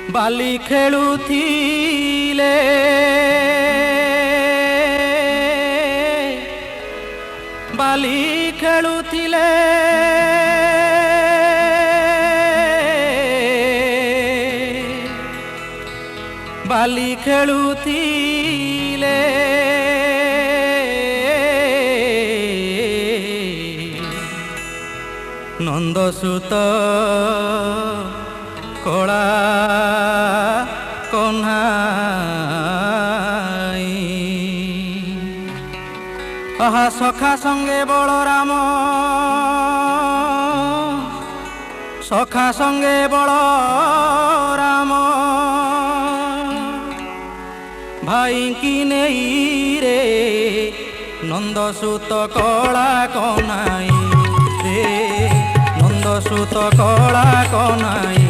ବାଲି ଖେଳୁଥିଲେ ବାଲି ଖେଳୁଥିଲେ ବାଲି ଖେଳୁଥିଲେ ନନ୍ଦସୁତ କଳା କହ୍ନାଇ আহা সখা সঙ্গে বলরাম সখা সঙ্গে বলরাম ভাই কি নেই রে নন্দসুত কলা কহ্নাই রে নন্দসুত কলা কহ্নাই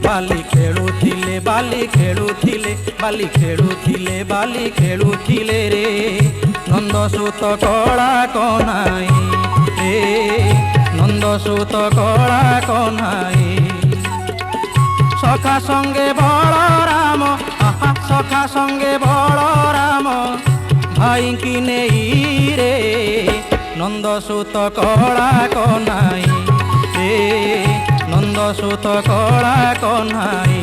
বালি খেলুଥିଲେ বালি খেলুଥିଲେ বালি খেলুଥିଲେ বালি খেলুଥିଲେ রে নন্দসুত কলা কহ্নাই রে নন্দসুত কলা কহ্নাই সখা সঙ্গে বলরাম আহা সখা সঙ্গে বলরাম ভাই কি নেই রে নন্দসুত কলা কহ্নাই রে নন্দসুত কলা কহ্নাই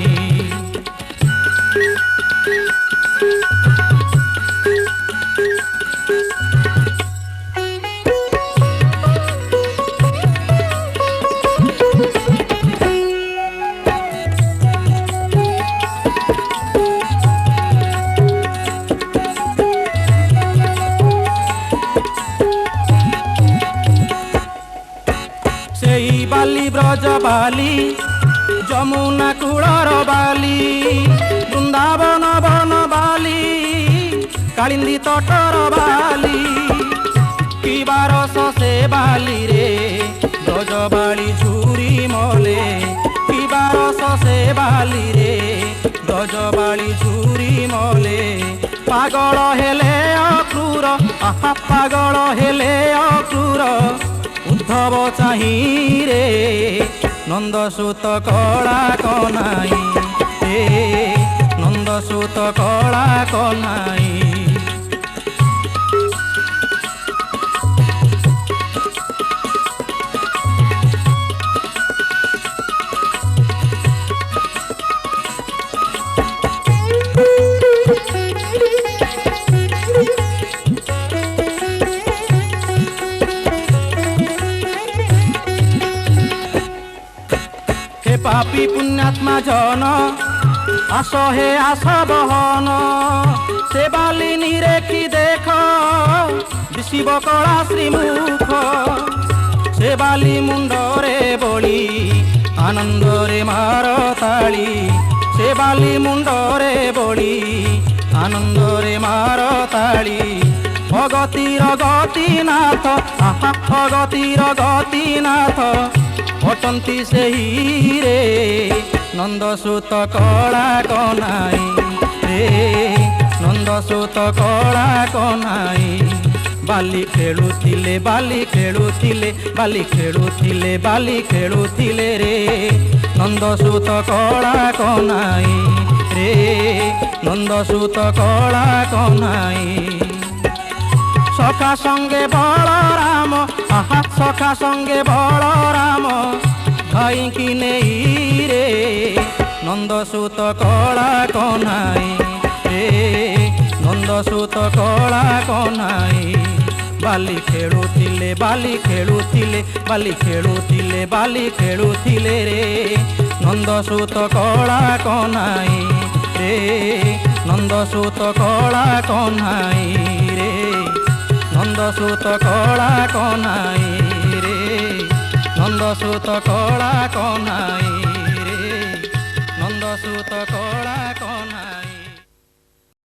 সেই বালি ব্রজ বালি যমুনা কূলর বালি বৃন্দাবন বন বালি কালিন্দী তটর বালি কিবা রস সে বালি রে ব্রজ বালি ঝুরি মলে কিবা রস সে বালি রে ব্রজ বালি ঝুরি মলে পাগল হেলে অক্রূর আহা পাগল হেলে অক্রূর উদ্ধব চাহি রে নন্দসুত কলা কহ্নাই রে নন্দসুত কলা কহ্নাই পাপী পুণ্যাত্মা জন আস হে আস বহন সে বালি নিরেখি দেখ দিশিব কলা শ্রীমুখ সে বালি মুন্ডরে বলি আনন্দরে মার তালি সে বালি মুন্ডরে বলি আনন্দরে মার তালি ভগতির গতিনাথ আহা ভগতির গতিনাথ অটন্তি সেই রে নন্দসুত কলা কহ্নাই রে নন্দসুত কলা কহ্নাই বালি খেলুଥିଲେ বালি খেলুଥିଲେ বালি খেলুଥିଲେ বালি খেলুଥିଲେ রে নন্দসুত কলা কহ্নাই রে নন্দসুত কলা কহ্নাই সখা সঙ্গে বলরাম আহা সখা সঙ্গে বলরাম ভাই কি নেই রে নন্দসুত কলা কহ্নাই রে নন্দসুত কলা কহ্নাই বালি খেলুଥିଲେ বালি খেলুଥିଲେ বালি খেলুଥିଲେ বালি খেলুଥିଲେ রে নন্দসুত কলা কহ্নাই রে নন্দসুত কলা কহ্নাই রে নন্দসুত কলা কহ্নাই রে নন্দসুত কলা কহ্নাই রে নন্দসুত কলা